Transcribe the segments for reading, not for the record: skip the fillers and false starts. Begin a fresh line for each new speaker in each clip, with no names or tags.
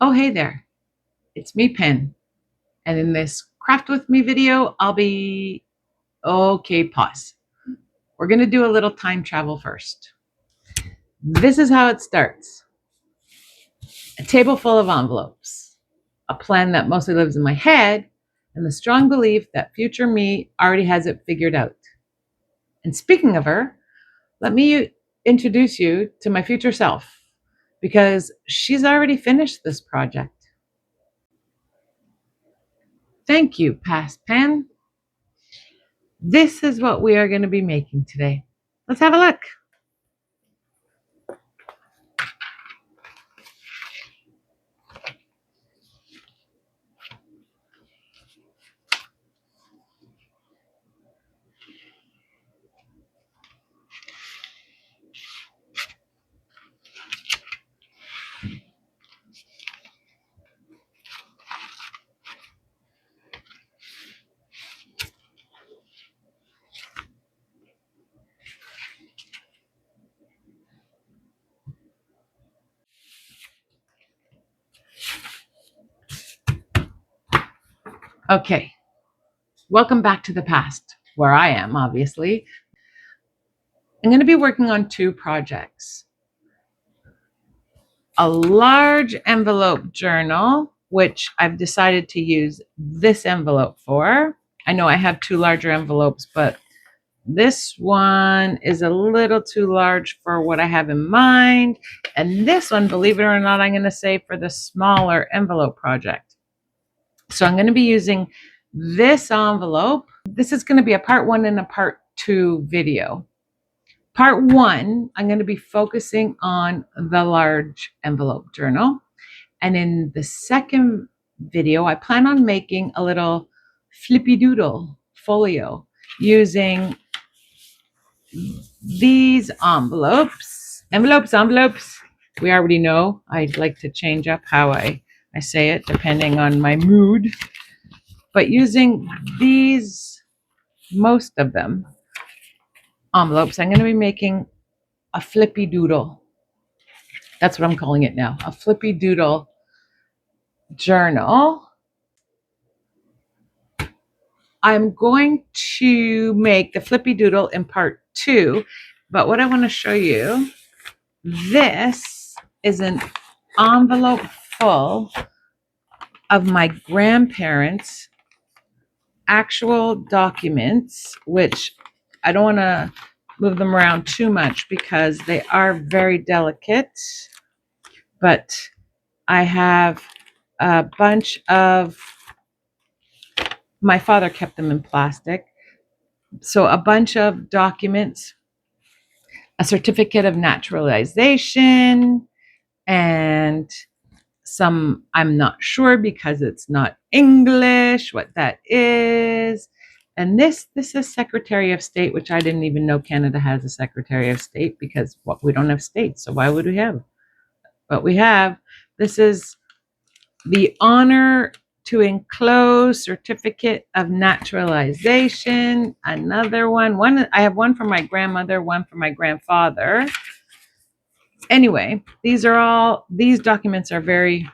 Oh, hey there, it's me, Pen. And in this Craft With Me video, okay, pause. We're going to do a little time travel first. This is how it starts. A table full of envelopes, a plan that mostly lives in my head, and the strong belief that future me already has it figured out. And speaking of her, let me introduce you to my future self, because she's already finished this project. Thank you, past Pen. This is what we are going to be making today. Let's have a look. Okay, welcome back to the past, where I am, obviously. I'm going to be working on two projects. A large envelope journal, which I've decided to use this envelope for. I know I have two larger envelopes, but this one is a little too large for what I have in mind. And this one, believe it or not, I'm going to save for the smaller envelope project. So I'm going to be using this envelope. This is going to be a part 1 and a part 2 video. Part 1, I'm going to be focusing on the large envelope journal. And in the second video, I plan on making a little Flippy Doodle Folio using these envelopes. Envelopes. We already know I like to change up how I say it depending on my mood. But using these, most of them, envelopes, I'm going to be making a Flippy Doodle. That's what I'm calling it now, a Flippy Doodle journal. I'm going to make the Flippy Doodle in part 2, but what I want to show you, this is an envelope full of my grandparents' actual documents, which I don't want to move them around too much because they are very delicate. But I have a bunch of, my father kept them in plastic. So a bunch of documents, a certificate of naturalization, and some, I'm not sure because it's not English what that is. And this is Secretary of State, which I didn't even know Canada has a Secretary of State, because we don't have states, so why would we have? But we have. This is the honor to enclose certificate of naturalization. Another one. I have one for my grandmother, one for my grandfather. Anyway, these documents are very,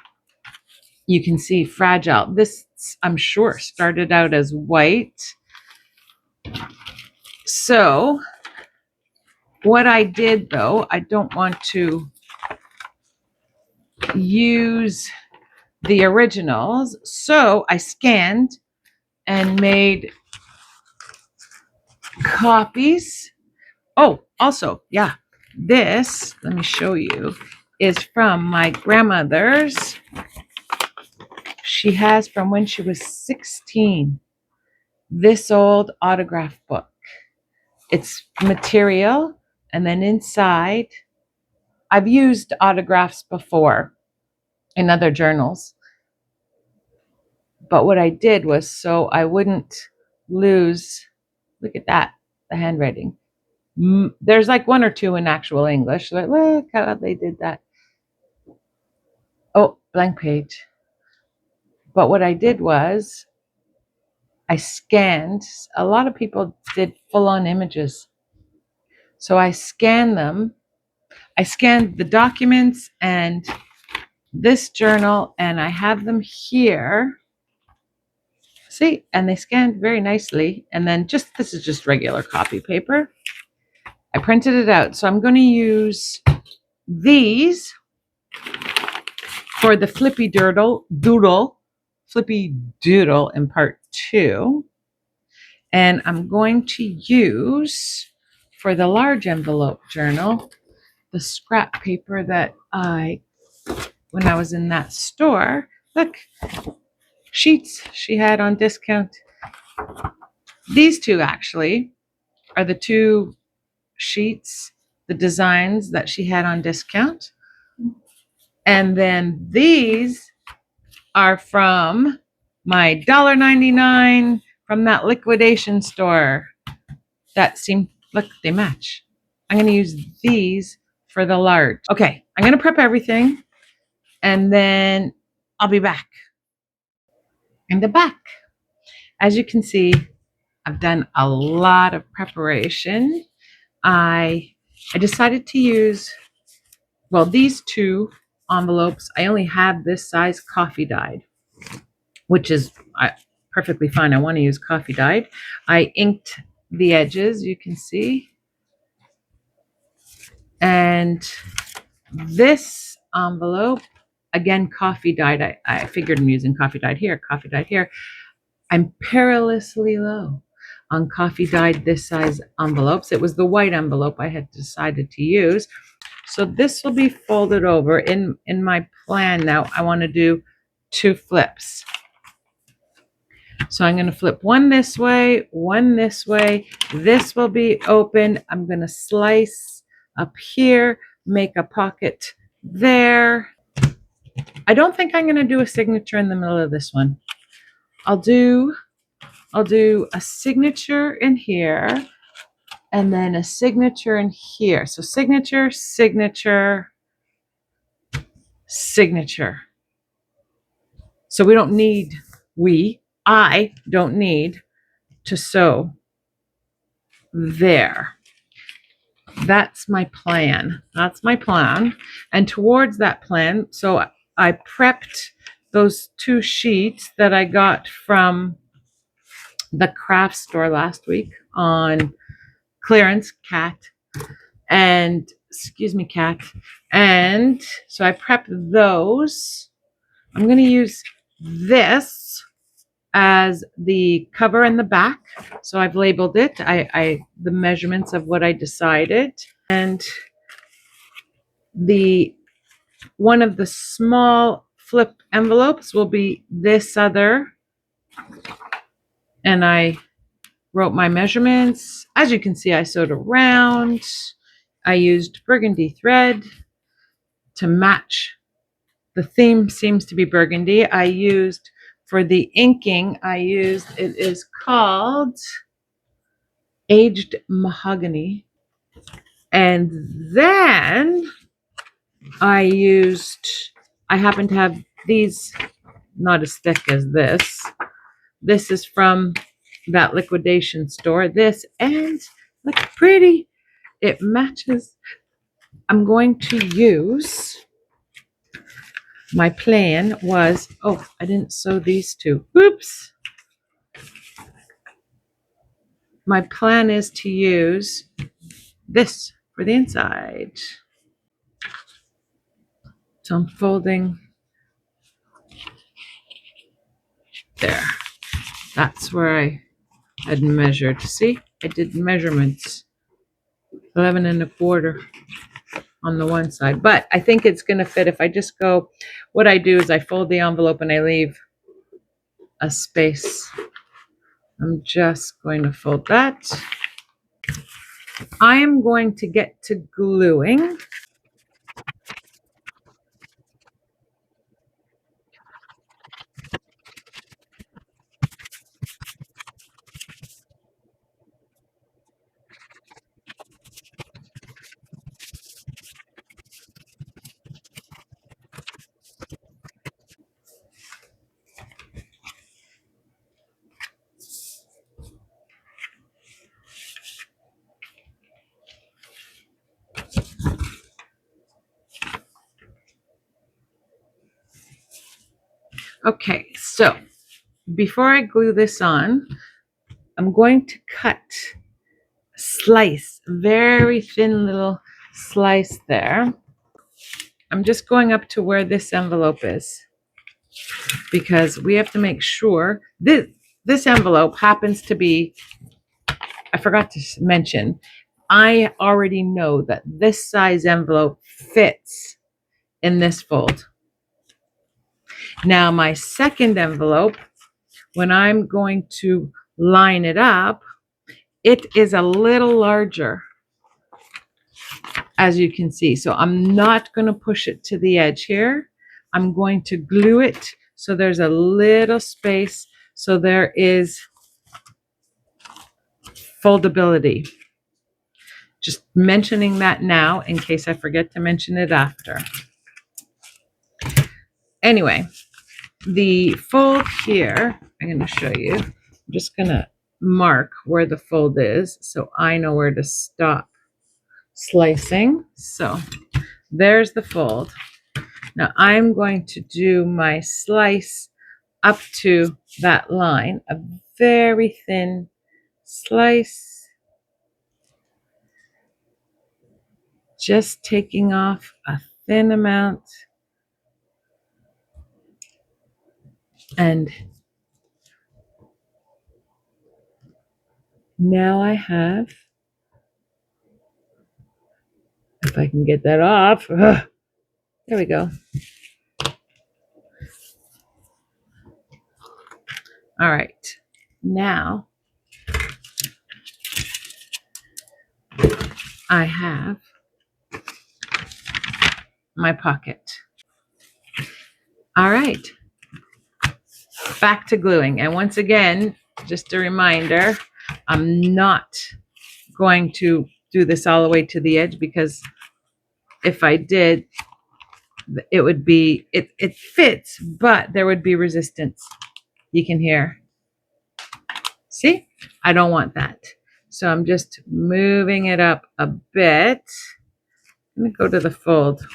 you can see, fragile. This, I'm sure, started out as white. So what I did, though, I don't want to use the originals, so I scanned and made copies. Oh, also, yeah, this, let me show you, is from my grandmother's. She has, from when she was 16, this old autograph book. It's material, and then inside, I've used autographs before in other journals, but what I did was, so I wouldn't lose, look at that, the handwriting. There's like one or two in actual English. Like, look how they did that. Oh, blank page. But what I did was I scanned. A lot of people did full-on images. So I scanned them. I scanned the documents and this journal, and I have them here. See, and they scanned very nicely. And then this is just regular copy paper. I printed it out. So I'm going to use these for the Flippy Doodle in part 2. And I'm going to use, for the large envelope journal, the scrap paper that when I was in that store, look, sheets she had on discount. These two actually are the two sheets, the designs that she had on discount. And then these are from my $1.99 from that liquidation store. That seemed, look, they match. I'm going to use these for the large. Okay, I'm going to prep everything and then I'll be back. In the back, as you can see, I've done a lot of preparation. I decided to use, well, these two envelopes. I only have this size coffee dyed, which is perfectly fine. I want to use coffee dyed. I inked the edges, you can see. And this envelope, again, coffee dyed. I figured I'm using coffee dyed here, coffee dyed here. I'm perilously low on coffee dyed this size envelopes. It was the white envelope I had decided to use. So this will be folded over. In my plan now, I want to do 2 flips. So I'm going to flip one this way, one this way. This will be open. I'm going to slice up here, make a pocket there. I don't think I'm going to do a signature in the middle of this one. I'll do a signature in here and then a signature in here. So signature, signature, signature. So we don't need, I don't need to sew there. That's my plan. That's my plan. And towards that plan, so I prepped those 2 sheets that I got from the craft store last week on clearance, Cat. And excuse me, Cat. And so I prepped those. I'm going to use this as the cover and the back. So I've labeled it. The measurements of what I decided. And one of the small flip envelopes will be this other. And I wrote my measurements. As you can see, I sewed around. I used burgundy thread to match. The theme seems to be burgundy. I used, for the inking, it is called Aged Mahogany. And then I happen to have these, not as thick as this. This is from that liquidation store. This, and look pretty. It matches. I'm going to use, my plan was, oh, I didn't sew these 2. Oops. My plan is to use this for the inside. So I'm folding there. That's where I had measured. See, I did measurements 11 1/4 on the one side, but I think it's going to fit if I just go. What I do is I fold the envelope and I leave a space. I'm just going to fold that. I am going to get to gluing. Okay, so before I glue this on, I'm going to slice, very thin little slice there. I'm just going up to where this envelope is because we have to make sure this envelope happens to be, I forgot to mention, I already know that this size envelope fits in this fold. Now my second envelope, when I'm going to line it up, it is a little larger, as you can see. So I'm not going to push it to the edge here. I'm going to glue it so there's a little space, so there is foldability. Just mentioning that now in case I forget to mention it after. Anyway, the fold here, I'm going to show you. I'm just going to mark where the fold is so I know where to stop slicing. So there's the fold. Now I'm going to do my slice up to that line, a very thin slice, just taking off a thin amount. And now I have, if I can get that off, there we go. All right, now I have my pocket. All right, back to gluing. And once again, just a reminder, I'm not going to do this all the way to the edge because if I did, it would be, it fits, but there would be resistance. You can hear. See? I don't want that. So I'm just moving it up a bit. Let me go to the fold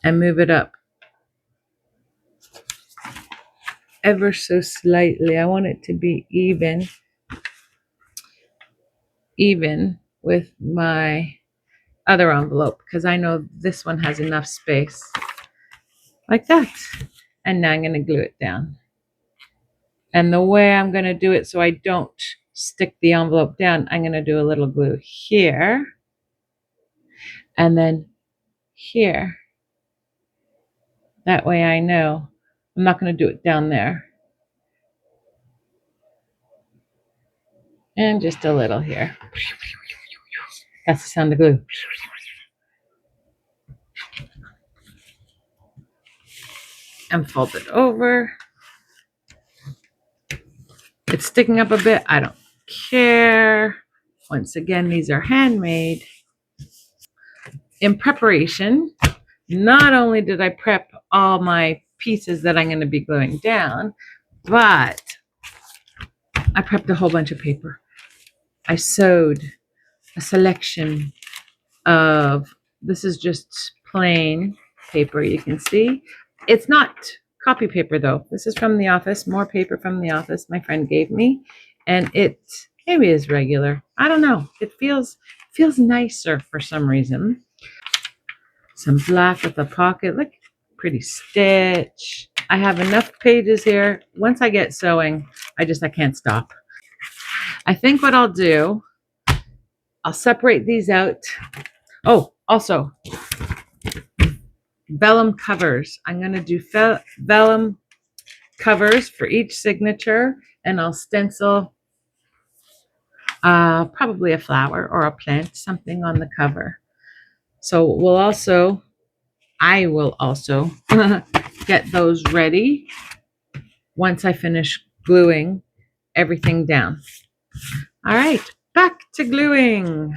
and move it up ever so slightly. I want it to be even with my other envelope because I know this one has enough space. Like that. And now I'm going to glue it down. And the way I'm going to do it so I don't stick the envelope down, I'm going to do a little glue here and then here. That way I know I'm not going to do it down there. And just a little here. That's the sound of glue. And fold it over. It's sticking up a bit. I don't care. Once again, these are handmade. In preparation, not only did I prep all my pieces that I'm going to be gluing down, but I prepped a whole bunch of paper. I sewed a selection of, this is just plain paper, you can see. It's not copy paper though. This is from the office, more paper from the office my friend gave me. And it maybe is regular. I don't know. It feels nicer for some reason. Some black with a pocket. Look, pretty stitch. I have enough pages here. Once I get sewing, I can't stop. I think what I'll do, I'll separate these out. Oh, also, vellum covers. I'm going to do vellum covers for each signature, and I'll stencil probably a flower or a plant, something on the cover. So I will also get those ready once I finish gluing everything down. All right, back to gluing.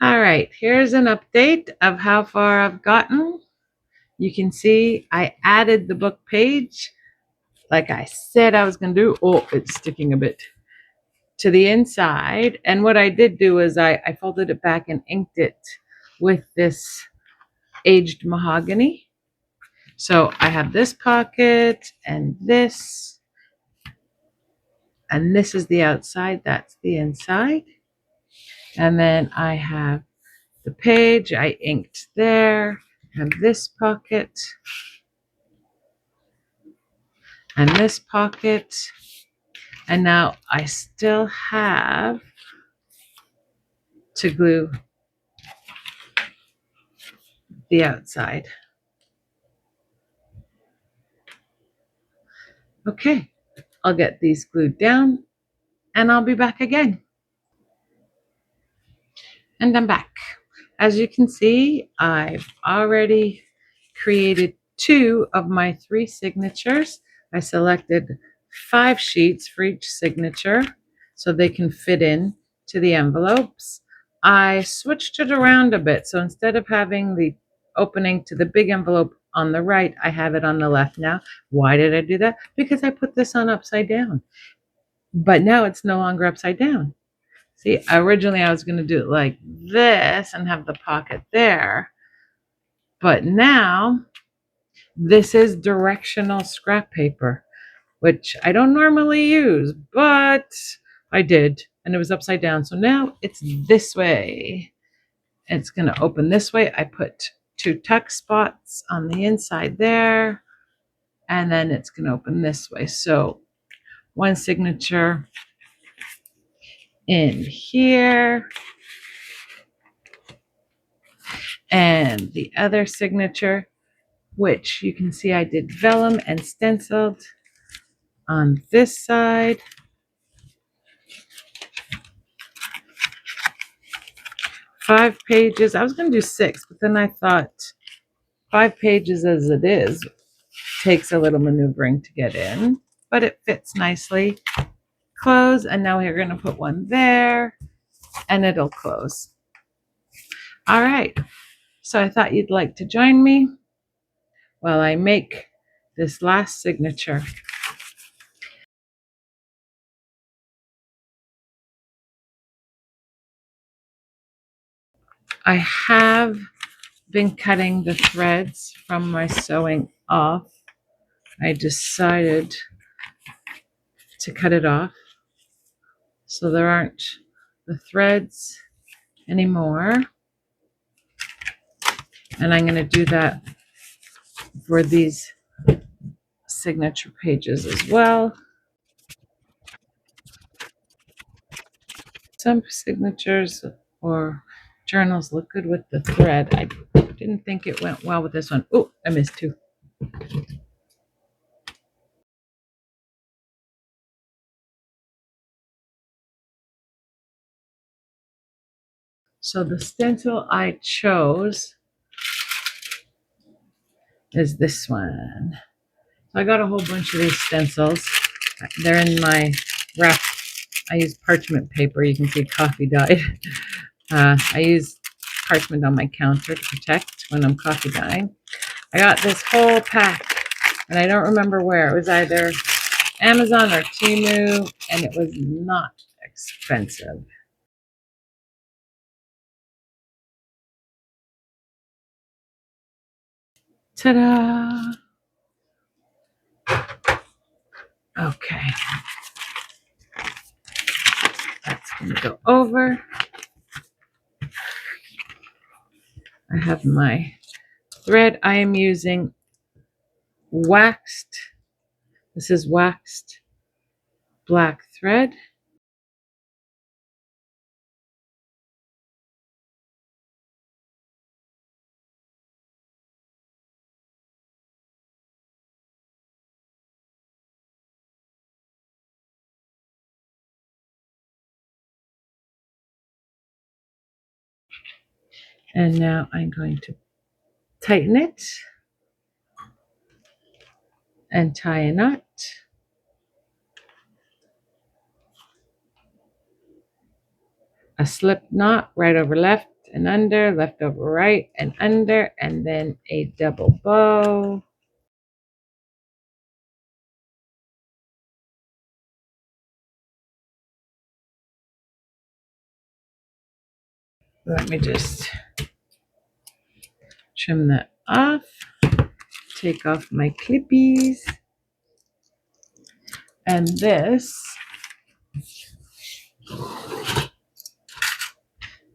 All right, here's an update of how far I've gotten. You can see I added the book page like I said I was going to do. Oh, it's sticking a bit to the inside. And what I did do is I folded it back and inked it with this aged mahogany. So I have this pocket and this is the outside, that's the inside. And then I have the page I inked there, and this pocket, and this pocket. And now I still have to glue the outside. Okay, I'll get these glued down and I'll be back again. And I'm back. As you can see, I've already created 2 of my 3 signatures. I selected 5 sheets for each signature so they can fit in to the envelopes. I switched it around a bit. So instead of having the opening to the big envelope on the right, I have it on the left now. Why did I do that? Because I put this on upside down. But now it's no longer upside down. See, originally I was going to do it like this and have the pocket there. But now this is directional scrap paper, which I don't normally use, but I did, and it was upside down. So now it's this way. It's going to open this way. I put 2 tuck spots on the inside there, and then it's going to open this way. So one signature in here, and the other signature, which you can see I did vellum and stenciled on this side. Five pages. I was going to do 6, but then I thought 5 pages as it is takes a little maneuvering to get in, but it fits nicely. Close, and now we're going to put one there, and it'll close. All right, so I thought you'd like to join me while I make this last signature. I have been cutting the threads from my sewing off. I decided to cut it off so there aren't the threads anymore. And I'm going to do that for these signature pages as well. Some signatures or journals look good with the thread. I didn't think it went well with this one. Oh, I missed 2. So the stencil I chose is this one. So I got a whole bunch of these stencils. They're in my wrap. I use parchment paper. You can see coffee dyed. I use parchment on my counter to protect when I'm coffee dyeing. I got this whole pack, and I don't remember where. It was either Amazon or Temu, and it was not expensive. Ta-da! Okay. That's going to go over. I have my thread. I am using waxed. This is waxed black thread. And now I'm going to tighten it and tie a knot. A slip knot right over left and under, left over right and under, and then a double bow. Let me just trim that off, take off my clippies, and this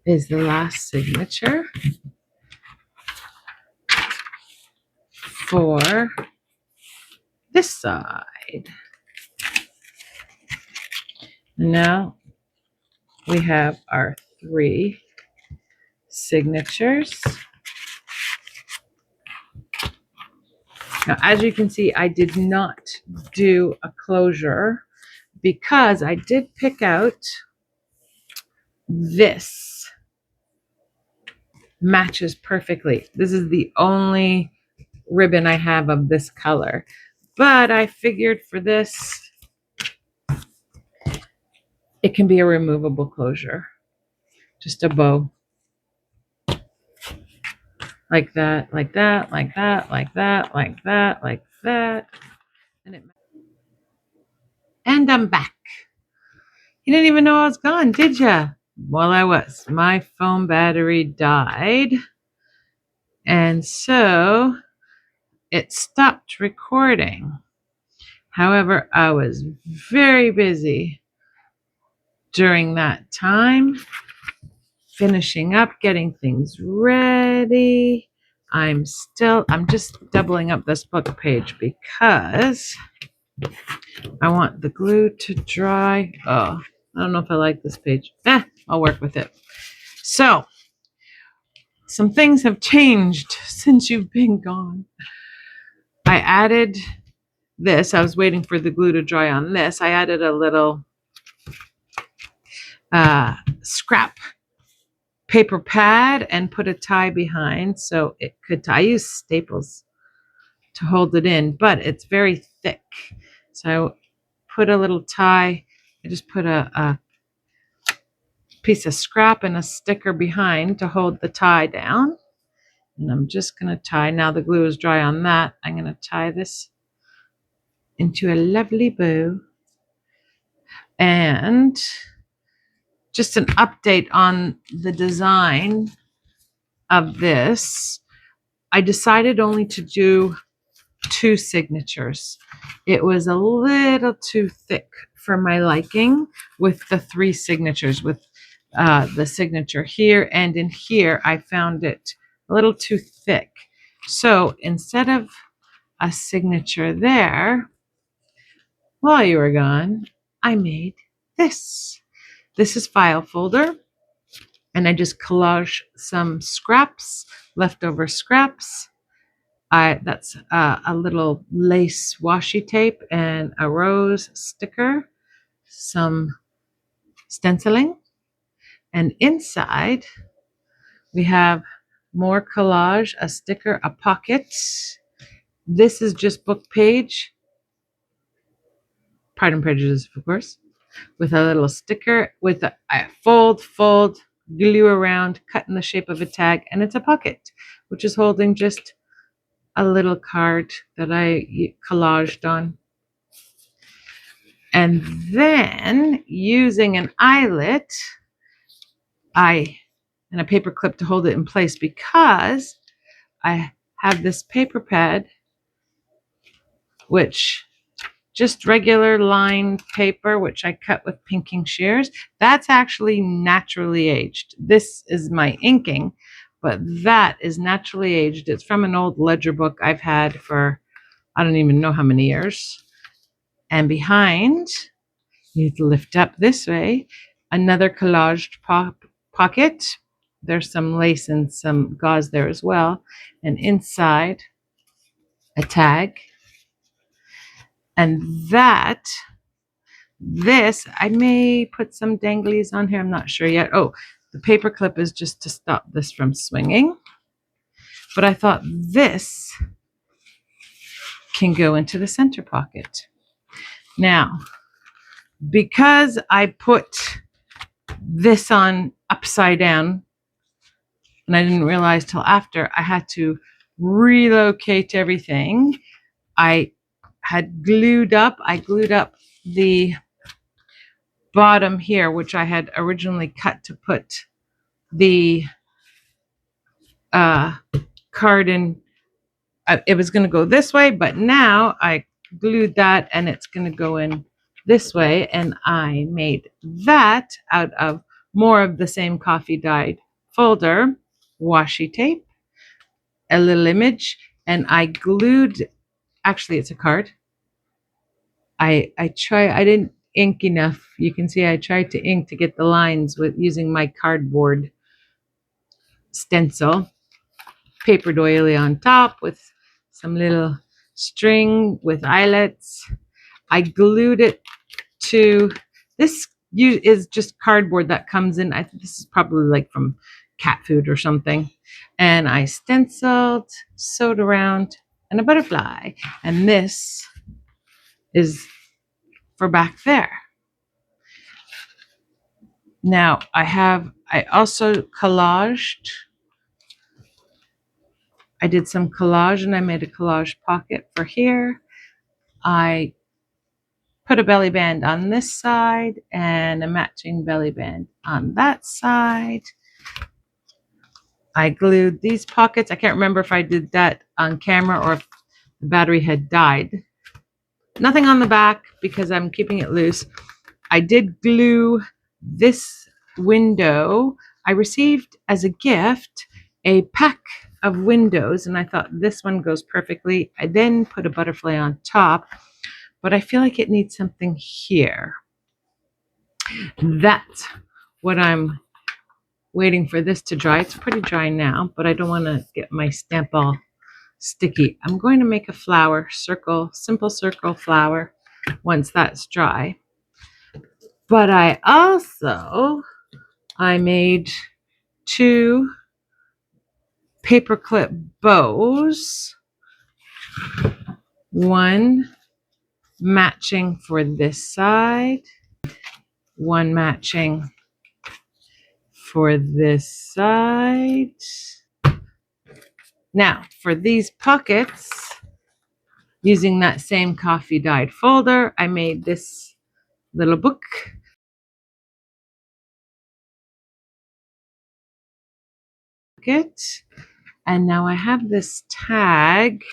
is the last signature for this side. Now we have our 3 signatures. Now, as you can see, I did not do a closure because I did pick out this. Matches perfectly. This is the only ribbon I have of this color. But I figured for this, it can be a removable closure. Just a bow. Like that, like that, like that, like that, like that, like that. And I'm back. You didn't even know I was gone, did ya? Well, I was. My phone battery died. And so it stopped recording. However, I was very busy during that time, finishing up, getting things ready. I'm just doubling up this book page because I want the glue to dry. Oh, I don't know if I like this page. I'll work with it. So, some things have changed since you've been gone. I added this. I was waiting for the glue to dry on this. I added a little scrap paper pad and put a tie behind so it could tie. I use staples to hold it in, but it's very thick. So I put a little tie. I just put a piece of scrap and a sticker behind to hold the tie down. And I'm just going to tie. Now the glue is dry on that. I'm going to tie this into a lovely bow. And just an update on the design of this. I decided only to do 2 signatures. It was a little too thick for my liking with the 3 signatures, with the signature here and in here. I found it a little too thick. So instead of a signature there, while you were gone, I made this. This is file folder, and I just collage some scraps, leftover scraps. That's a little lace washi tape and a rose sticker, some stenciling, and inside we have more collage, a sticker, a pocket. This is just book page, Pride and Prejudice, of course, with a little sticker with a fold, glue around, cut in the shape of a tag, and it's a pocket, which is holding just a little card that I collaged on. And then using an eyelet, and a paper clip to hold it in place, because I have this paper pad, which just regular lined paper, which I cut with pinking shears. That's actually naturally aged. This is my inking, but that is naturally aged. It's from an old ledger book I've had for I don't even know how many years. And behind, you lift up this way, another collaged pocket. There's some lace and some gauze there as well. And inside, a tag. And this, I may put some danglies on here. I'm not sure yet. Oh, the paper clip is just to stop this from swinging. But I thought this can go into the center pocket. Now, because I put this on upside down, and I didn't realize till after I had to relocate everything. I glued up the bottom here, which I had originally cut to put the card in. It was going to go this way, but now I glued that and it's going to go in this way. And I made that out of more of the same coffee dyed folder, washi tape, a little image, and I glued, actually it's a card. I didn't ink enough. You can see I tried to ink to get the lines with using my cardboard stencil, paper doily on top with some little string with eyelets. I glued it to this. Is just cardboard that comes in. I think this is probably like from cat food or something. And I stenciled, sewed around, and a butterfly. And this is for back there. Now I also collaged. I did some collage and I made a collage pocket for here. I put a belly band on this side and a matching belly band on that side. I glued these pockets. I can't remember if I did that on camera or if the battery had died. Nothing on the back because I'm keeping it loose. I did glue this window. I received as a gift a pack of windows and I thought this one goes perfectly. I then put a butterfly on top, but I feel like it needs something here. That's what I'm waiting for this to dry. It's pretty dry now, but I don't want to get my stamp all sticky. I'm going to make a flower, simple circle flower once that's dry. But I made 2 paperclip bows, one matching for this side, one matching for this side. Now, for these pockets, using that same coffee dyed folder, I made this little book. And now I have this tag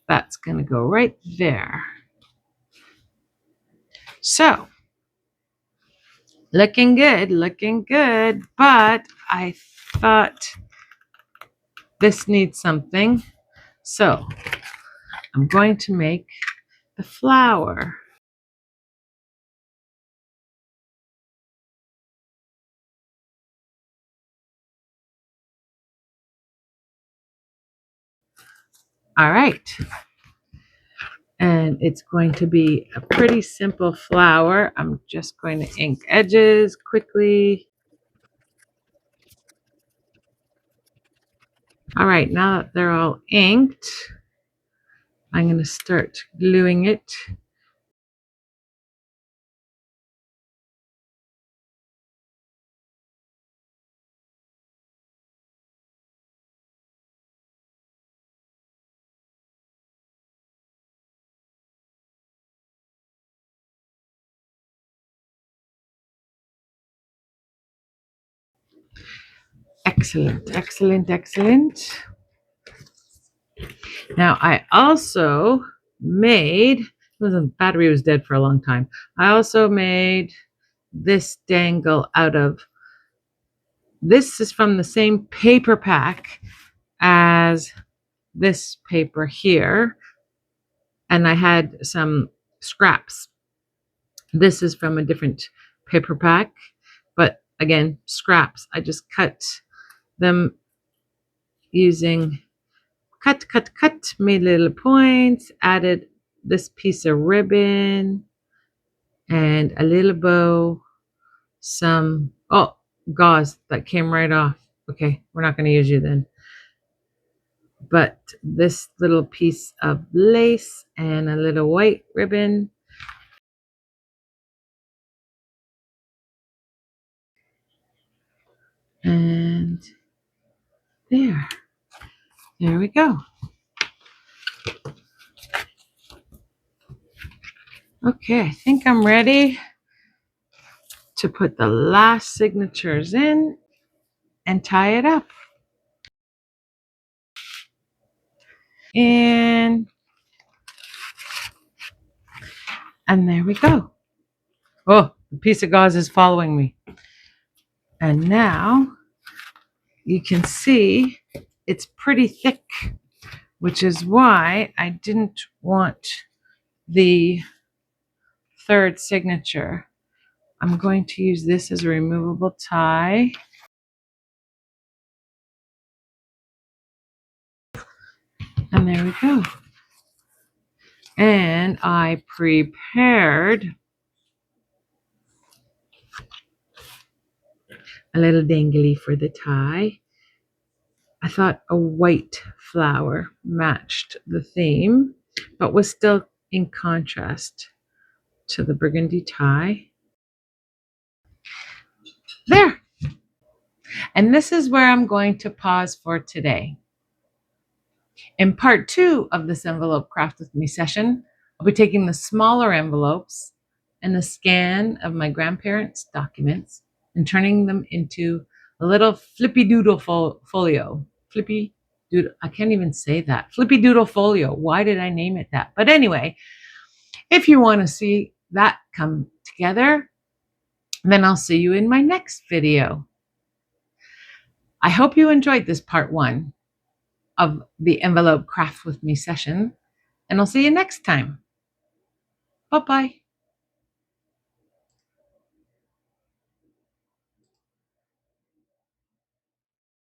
that's going to go right there. So, looking good, but I thought this needs something. So, I'm going to make the flower. All right. And it's going to be a pretty simple flower. I'm just going to ink edges quickly. All right, now that they're all inked, I'm going to start gluing it. Excellent, excellent, excellent. Now I also made, the battery was dead for a long time. I also made this dangle out of, this is from the same paper pack as this paper here. And I had some scraps. This is from a different paper pack, but again, scraps. I just cut them using cut, made little points, added this piece of ribbon and a little bow, some, oh, gauze that came right off. Okay, we're not going to use you then. But this little piece of lace and a little white ribbon. And there we go. Okay, I think I'm ready to put the last signatures in and tie it up. And there we go. Oh, the piece of gauze is following me. And now you can see it's pretty thick, which is why I didn't want the third signature. I'm going to use this as a removable tie. And there we go. And I prepared a little dangly for the tie. I thought a white flower matched the theme, but was still in contrast to the burgundy tie. There! And this is where I'm going to pause for today. In part 2 of this envelope craft with me session, I'll be taking the smaller envelopes and the scan of my grandparents' documents and turning them into a little Flippy Doodle Folio. Flippy Doodle, I can't even say that. Flippy Doodle Folio. Why did I name it that? But anyway, if you want to see that come together, then I'll see you in my next video. I hope you enjoyed this part 1 of the envelope craft with me session, and I'll see you next time. Bye-bye.